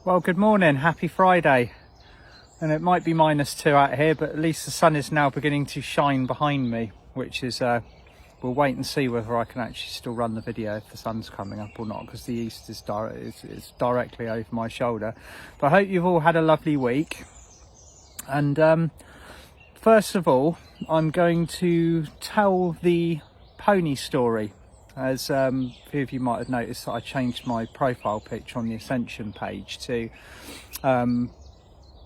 Well, good morning, happy Friday. And it might be -2 out here, but at least the sun is now beginning to shine behind me, which is, we'll wait and see whether I can actually still run the video if the sun's coming up or not, because the east is directly over my shoulder. But I hope you've all had a lovely week. And first of all, I'm going to tell the pony story. As a few of you might have noticed, I changed my profile picture on the Ascension page to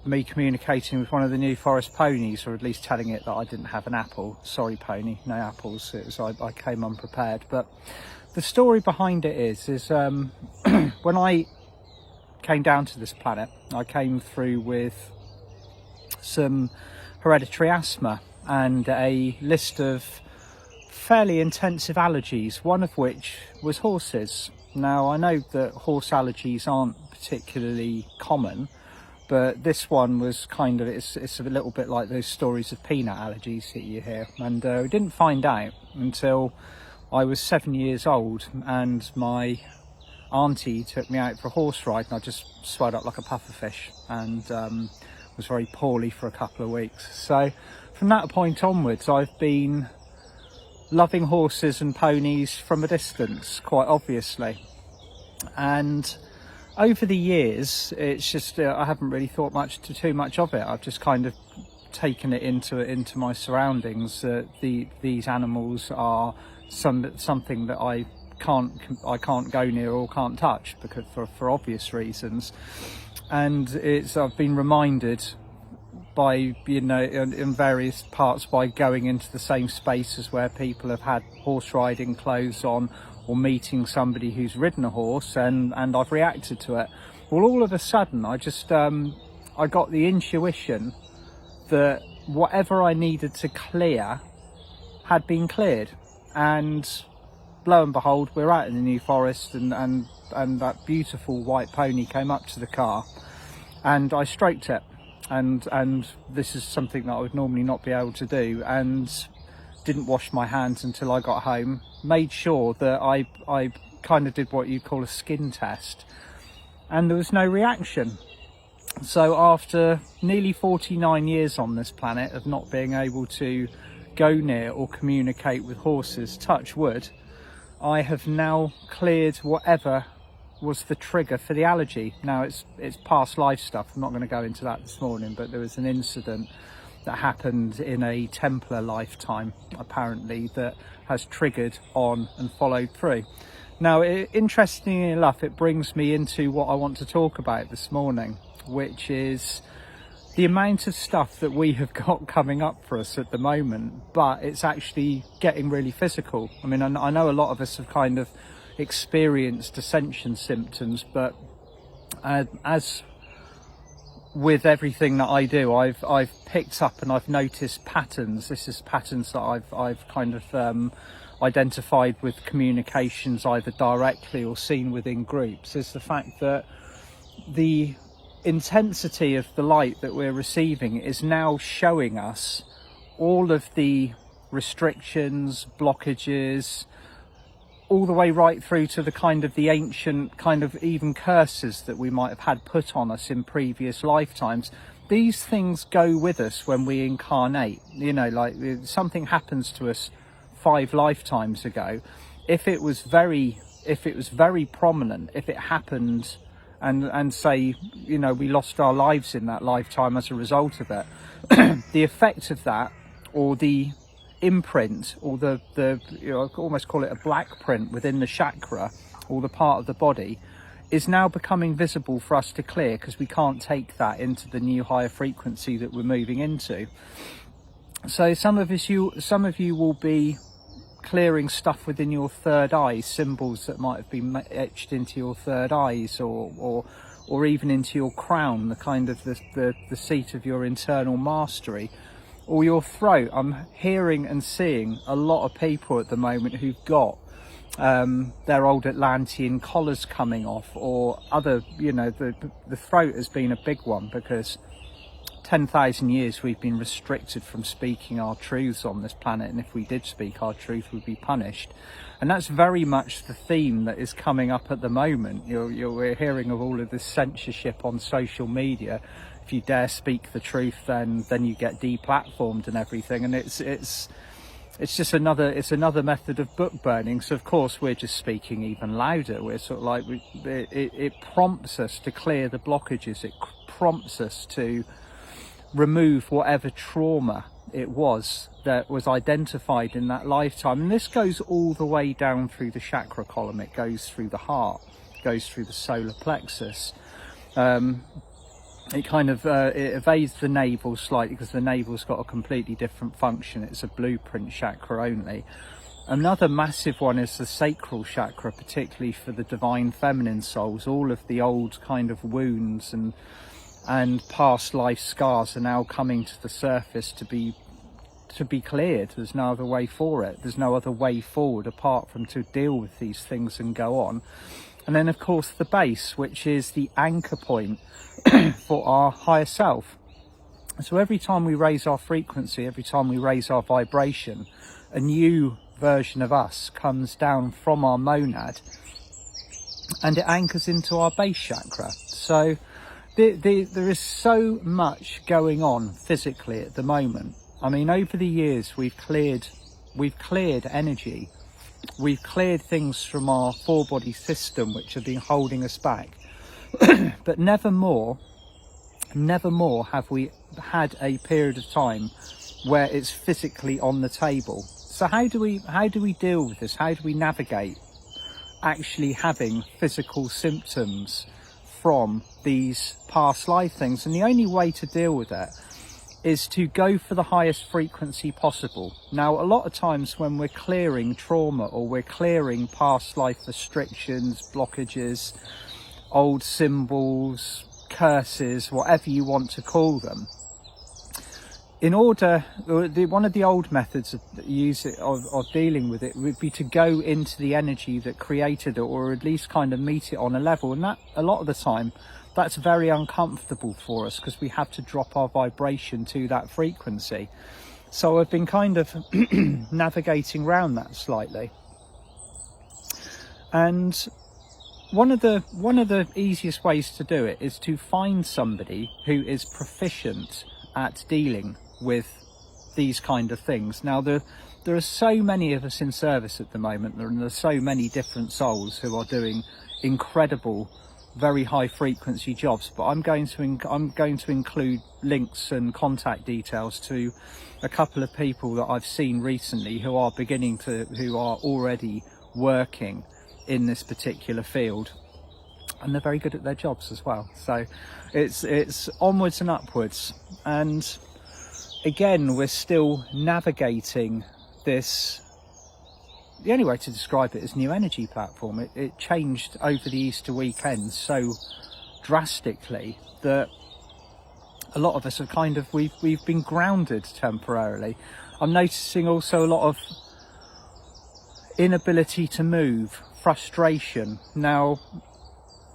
me communicating with one of the New Forest ponies, or at least telling it that I didn't have an apple. Sorry pony, no apples. It was I came unprepared. But the story behind it is when I came down to this planet, I came through with some hereditary asthma and a list of fairly intensive allergies, one of which was horses. Now, I know that horse allergies aren't particularly common, but this one was kind of, it's a little bit like those stories of peanut allergies that you hear. And I didn't find out until I was 7 years old, and my auntie took me out for a horse ride, and I just swelled up like a pufferfish and was very poorly for a couple of weeks. So from that point onwards, I've been loving horses and ponies from a distance, quite obviously. And over the years, it's just I haven't really thought too much of it. I've just kind of taken it into my surroundings. These animals are something that I can't go near or can't touch, because for obvious reasons. And I've been reminded by, in various parts, by going into the same spaces where people have had horse riding clothes on, or meeting somebody who's ridden a horse, and I've reacted to it. Well, all of a sudden I just I got the intuition that whatever I needed to clear had been cleared, and lo and behold, we're out in the New Forest, and that beautiful white pony came up to the car, and I stroked it. And this is something that I would normally not be able to do, and didn't wash my hands until I got home. Made sure that I kind of did what you call a skin test, and there was no reaction. So after nearly 49 years on this planet of not being able to go near or communicate with horses, touch wood, I have now cleared whatever was the trigger for the allergy. Now it's past life stuff, I'm not going to go into that this morning, but there was an incident that happened in a Templar lifetime, apparently, that has triggered on and followed through. Now, interestingly enough, it brings me into what I want to talk about this morning, which is the amount of stuff that we have got coming up for us at the moment, but it's actually getting really physical. I mean, I know a lot of us have kind of experienced Ascension symptoms, but as with everything that I do, I've picked up and I've noticed patterns. This is patterns that I've kind of identified with communications, either directly or seen within groups. Is the fact that the intensity of the light that we're receiving is now showing us all of the restrictions, blockages, all the way right through to the kind of the ancient kind of even curses that we might have had put on us in previous lifetimes. These things go with us when we incarnate. Like something happens to us 5 lifetimes ago. If it was very prominent, if it happened and say, we lost our lives in that lifetime as a result of it, the effect of that, or the imprint, or the I almost call it a black print within the chakra, or the part of the body, is now becoming visible for us to clear, because we can't take that into the new higher frequency that we're moving into. So some of you will be clearing stuff within your third eye, symbols that might have been etched into your third eyes, or even into your crown, the kind of the seat of your internal mastery, or your throat. I'm hearing and seeing a lot of people at the moment who've got their old Atlantean collars coming off, or other, the throat has been a big one, because 10,000 years we've been restricted from speaking our truths on this planet, and if we did speak our truth, we'd be punished. And that's very much the theme that is coming up at the moment. We're hearing of all of this censorship on social media. If you dare speak the truth, then you get deplatformed and everything. And it's just another method of book burning. So of course we're just speaking even louder. We're sort of like, it prompts us to clear the blockages. It prompts us to remove whatever trauma it was that was identified in that lifetime. And this goes all the way down through the chakra column. It goes through the heart, it goes through the solar plexus. It kind of it evades the navel slightly, because the navel's got a completely different function. It's a blueprint chakra only. Another massive one is the sacral chakra, particularly for the divine feminine souls. All of the old kind of wounds and past life scars are now coming to the surface to be cleared. There's no other way for it. There's no other way forward apart from to deal with these things and go on. And then of course the base, which is the anchor point for our higher self. So every time we raise our frequency, every time we raise our vibration, a new version of us comes down from our monad and it anchors into our base chakra. So there is so much going on physically at the moment. I mean, over the years we've cleared energy, we've cleared things from our four-body system which have been holding us back. But never more have we had a period of time where it's physically on the table. So how do we deal with this? How do we navigate actually having physical symptoms from these past life things? And the only way to deal with that is to go for the highest frequency possible. Now, a lot of times when we're clearing trauma, or we're clearing past life restrictions, blockages, old symbols, curses, whatever you want to call them, one of the old methods of dealing with it would be to go into the energy that created it, or at least kind of meet it on a level. And that, a lot of the time, that's very uncomfortable for us, because we have to drop our vibration to that frequency. So I've been kind of navigating around that slightly. And one of the easiest ways to do it is to find somebody who is proficient at dealing with these kind of things. Now, there are so many of us in service at the moment, and there are so many different souls who are doing incredible, very high frequency jobs. But I'm going to include links and contact details to a couple of people that I've seen recently who are already working in this particular field, and they're very good at their jobs as well. So it's onwards and upwards. And again, we're still navigating this. The only way to describe it is new energy platform. It changed over the Easter weekend so drastically that a lot of us are kind of, we've been grounded temporarily. I'm noticing also a lot of inability to move, frustration. Now,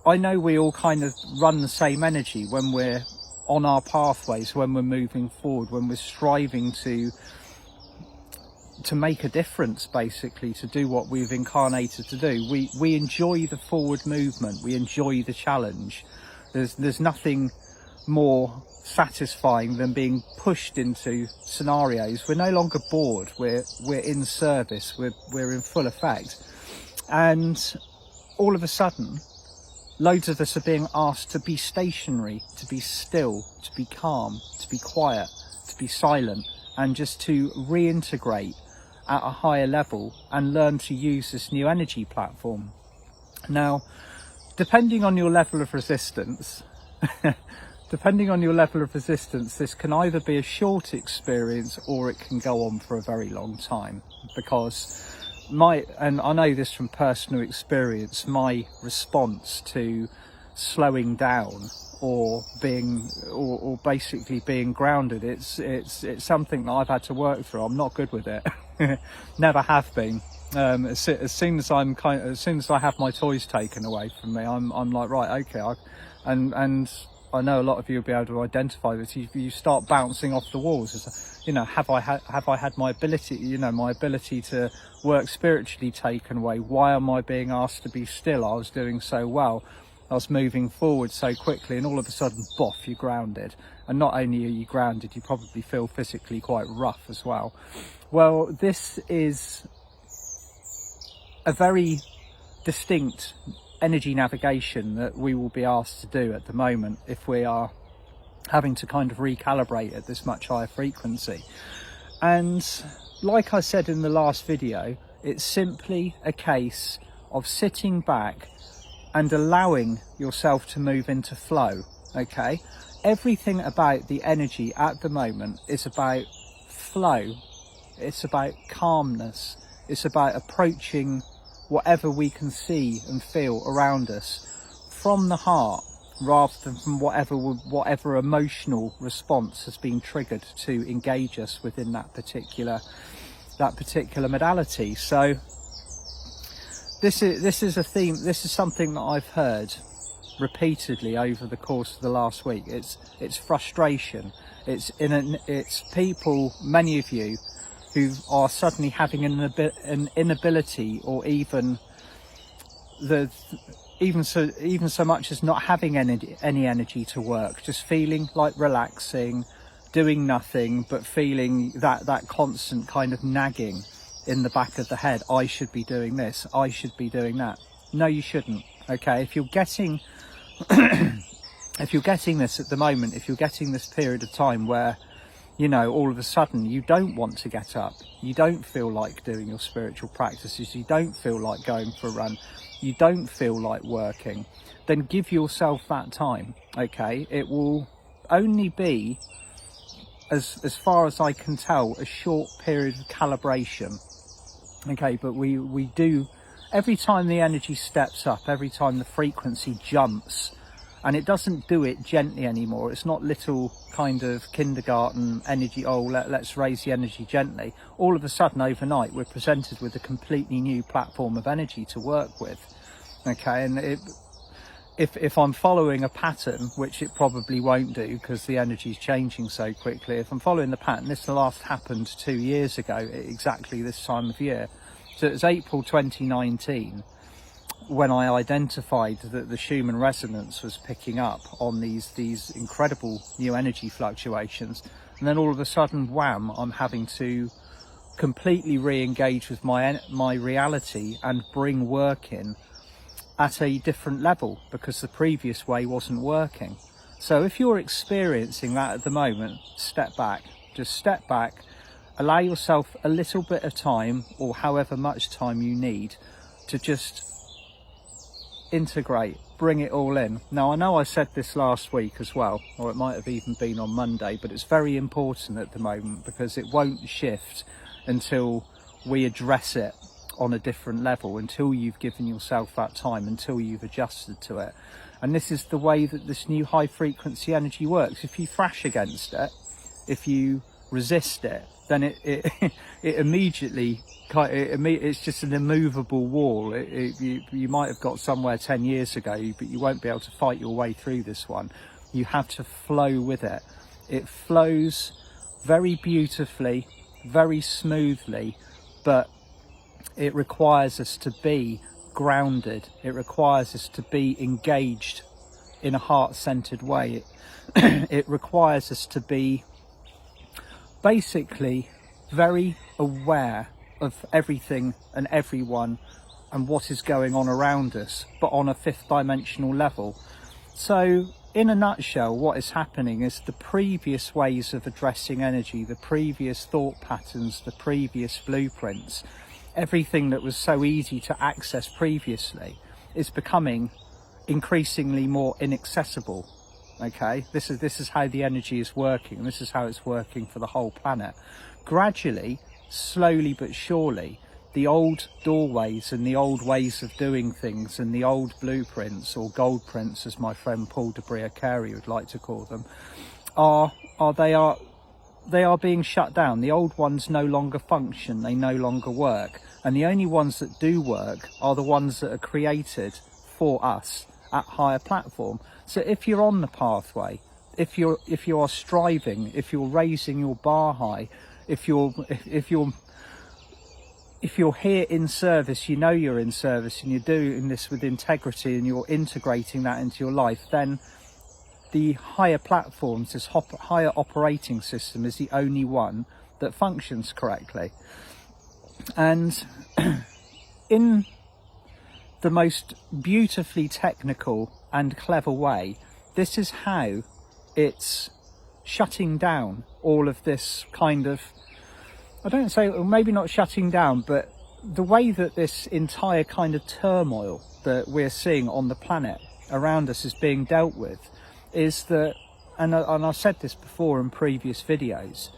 I know we all kind of run the same energy when we're on our pathways, when we're moving forward, when we're striving to make a difference, basically, to do what we've incarnated to do. We enjoy the forward movement, we enjoy the challenge. There's nothing more satisfying than being pushed into scenarios. We're no longer bored, we're in service, we're in full effect. And all of a sudden, loads of us are being asked to be stationary, to be still, to be calm, to be quiet, to be silent, and just to reintegrate at a higher level and learn to use this new energy platform. Now, depending on your level of resistance, this can either be a short experience or it can go on for a very long time. Because and I know this from personal experience, my response to slowing down or basically being grounded, it's something that I've had to work through. I'm not good with it. Never have been. As soon as I have my toys taken away from me, I'm like, right, okay, and I know a lot of you will be able to identify this. You start bouncing off the walls. It's, you know, have I had my ability, you know, my ability to work spiritually taken away? Why am I being asked to be still? I was doing so well. I was moving forward so quickly, and all of a sudden, boff, you're grounded. And not only are you grounded, you probably feel physically quite rough as well. Well, this is a very distinct energy navigation that we will be asked to do at the moment if we are having to kind of recalibrate at this much higher frequency. And like I said in the last video, it's simply a case of sitting back and allowing yourself to move into flow. Okay, everything about the energy at the moment is about flow. It's about calmness. It's about approaching whatever we can see and feel around us from the heart, rather than from whatever emotional response has been triggered to engage us within that particular modality. So this is a theme. This is something that I've heard repeatedly over the course of the last week. It's frustration. It's people, many of you, who are suddenly having an inability, or even so much as not having any energy to work, just feeling like relaxing, doing nothing, but feeling that constant kind of nagging in the back of the head. I should be doing this, I should be doing that. No, you shouldn't. Okay, if you're getting this at the moment, if you're getting this period of time where, you know, all of a sudden you don't want to get up, you don't feel like doing your spiritual practices, you don't feel like going for a run, you don't feel like working, then give yourself that time. Okay, it will only be, as far as I can tell, a short period of calibration. Okay, but we do, every time the energy steps up, every time the frequency jumps, and it doesn't do it gently anymore. It's not little kind of kindergarten energy, oh, let's raise the energy gently. All of a sudden, overnight, we're presented with a completely new platform of energy to work with. Okay, and if I'm following a pattern, which it probably won't do because the energy is changing so quickly, if I'm following the pattern, this last happened 2 years ago, exactly this time of year. So it was April 2019. When I identified that the Schumann resonance was picking up on these incredible new energy fluctuations, and then all of a sudden, wham, I'm having to completely re-engage with my reality and bring work in at a different level, because the previous way wasn't working. So if you're experiencing that at the moment, step back, just step back, allow yourself a little bit of time, or however much time you need, to just integrate, bring it all in. Now, I know I said this last week as well, or it might have even been on Monday, but it's very important at the moment, because it won't shift until we address it on a different level, until you've given yourself that time, until you've adjusted to it. And this is the way that this new high frequency energy works. If you thrash against it, if you resist it, then it immediately, it's just an immovable wall. You might have got somewhere 10 years ago, but you won't be able to fight your way through this one. You have to flow with it. It flows very beautifully, very smoothly, but it requires us to be grounded. It requires us to be engaged in a heart-centered way. It requires us to be basically very aware of everything and everyone and what is going on around us, but on a fifth dimensional level. So in a nutshell, what is happening is the previous ways of addressing energy, the previous thought patterns, the previous blueprints, everything that was so easy to access previously is becoming increasingly more inaccessible. Okay, this is how the energy is working. This is how it's working for the whole planet. Gradually, slowly but surely, the old doorways and the old ways of doing things and the old blueprints, or gold prints as my friend Paul de Carey would like to call them, they are being shut down. The old ones no longer function, they no longer work, and the only ones that do work are the ones that are created for us at higher platform. So if you're on the pathway, if you are striving, if you're raising your bar high, if you're here in service, you know you're in service and you're doing this with integrity and you're integrating that into your life, then the higher platforms, this higher operating system is the only one that functions correctly. And in the most beautifully technical and clever way, this is how it's shutting down all of this kind of, I don't say, or maybe not shutting down, but the way that this entire kind of turmoil that we're seeing on the planet around us is being dealt with is that, and I've said this before in previous videos,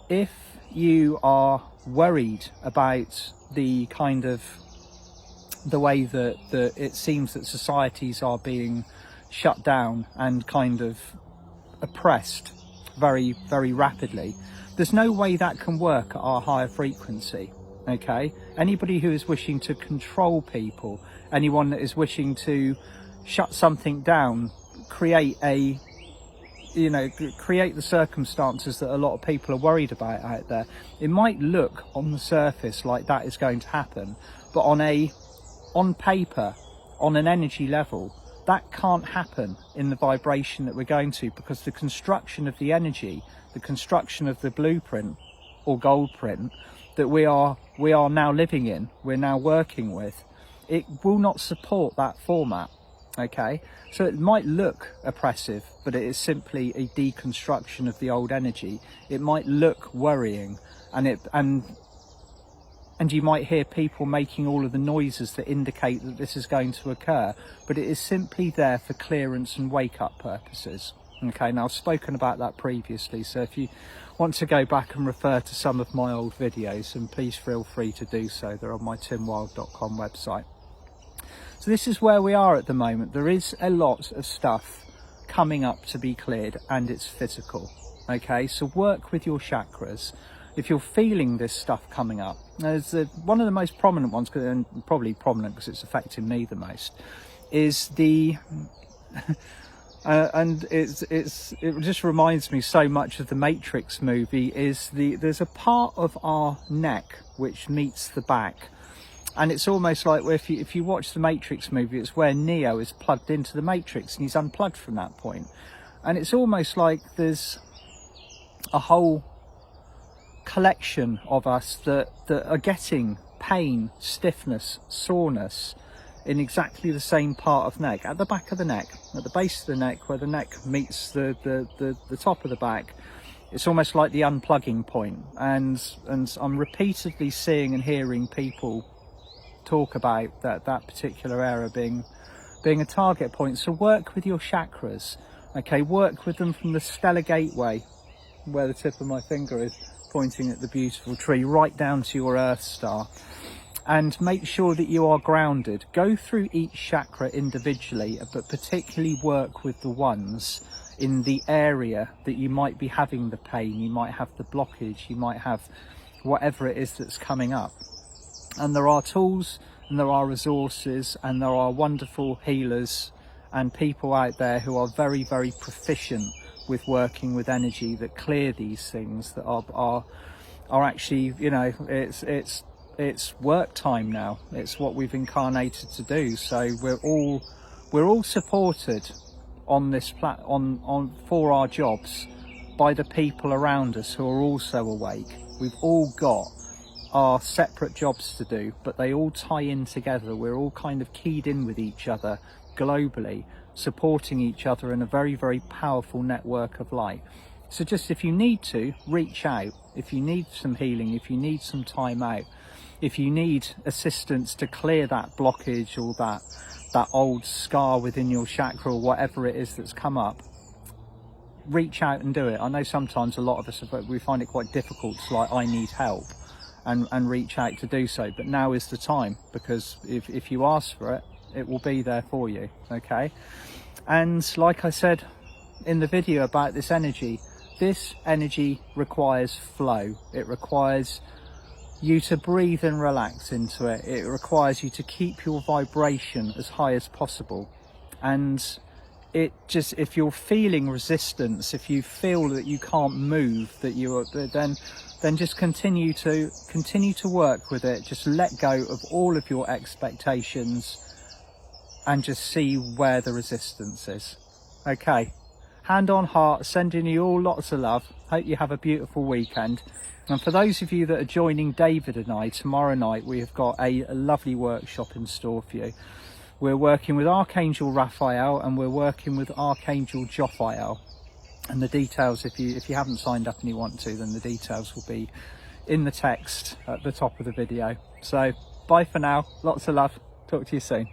if you are worried about the kind of the way that it seems that societies are being shut down and kind of oppressed very, very rapidly, there's no way that can work at our higher frequency. Okay, anybody who is wishing to control people, anyone that is wishing to shut something down, create the circumstances that a lot of people are worried about out there, it might look on the surface like that is going to happen, but on paper, on an energy level, that can't happen in the vibration that we're going to, because the construction of the energy, the construction of the blueprint or gold print that we are now living in, we're now working with, it will not support that format. Okay, so it might look oppressive, but it is simply a deconstruction of the old energy. It might look worrying, and you might hear people making all of the noises that indicate that this is going to occur, but it is simply there for clearance and wake-up purposes. Okay, now I've spoken about that previously, so if you want to go back and refer to some of my old videos, then please feel free to do so. They're on my timwild.com website. So this is where we are at the moment. There is a lot of stuff coming up to be cleared, and it's physical. Okay, so work with your chakras. If you're feeling this stuff coming up, there's one of the most prominent ones, and probably prominent because it's affecting me the most, is the and it just reminds me so much of the Matrix movie, is there's a part of our neck which meets the back, and it's almost like if you watch the Matrix movie, it's where Neo is plugged into the Matrix and he's unplugged from that point, and it's almost like there's a whole collection of us that are getting pain, stiffness, soreness in exactly the same part of neck, at the back of the neck, at the base of the neck, where the neck meets the top of the back. It's almost like the unplugging point, and I'm repeatedly seeing and hearing people talk about that particular area being a target point. So work with your chakras. Okay, work with them from the stellar gateway, where the tip of my finger is pointing at the beautiful tree, right down to your earth star, and make sure that you are grounded. Go through each chakra individually, but particularly work with the ones in the area that you might be having the pain, you might have the blockage, you might have whatever it is that's coming up. And there are tools and there are resources and there are wonderful healers and people out there who are very, very proficient with working with energy, that clear these things, that are actually, you know, it's work time now. It's what we've incarnated to do. So we're all supported on this for our jobs by the people around us who are also awake. We've all got our separate jobs to do, but they all tie in together. We're all kind of keyed in with each other globally, supporting each other in a very, very powerful network of light. So just, if you need to, reach out. If you need some healing, if you need some time out, if you need assistance to clear that blockage or that old scar within your chakra or whatever it is that's come up, reach out and do it. I know sometimes a lot of us, we find it quite difficult to, like, I need help, and reach out to do so. But now is the time, because if you ask for it, it will be there for you. Okay, and like I said in the video about this energy requires flow. It requires you to breathe and relax into it. It requires you to keep your vibration as high as possible. And it just, if you're feeling resistance, if you feel that you can't move, that you're, then just continue to work with it. Just let go of all of your expectations and just see where the resistance is. Okay, hand on heart, sending you all lots of love. Hope you have a beautiful weekend. And for those of you that are joining David and I tomorrow night, we have got a lovely workshop in store for you. We're working with Archangel Raphael and we're working with Archangel Jophiel. And the details, if you haven't signed up and you want to, then the details will be in the text at the top of the video. So bye for now, lots of love, talk to you soon.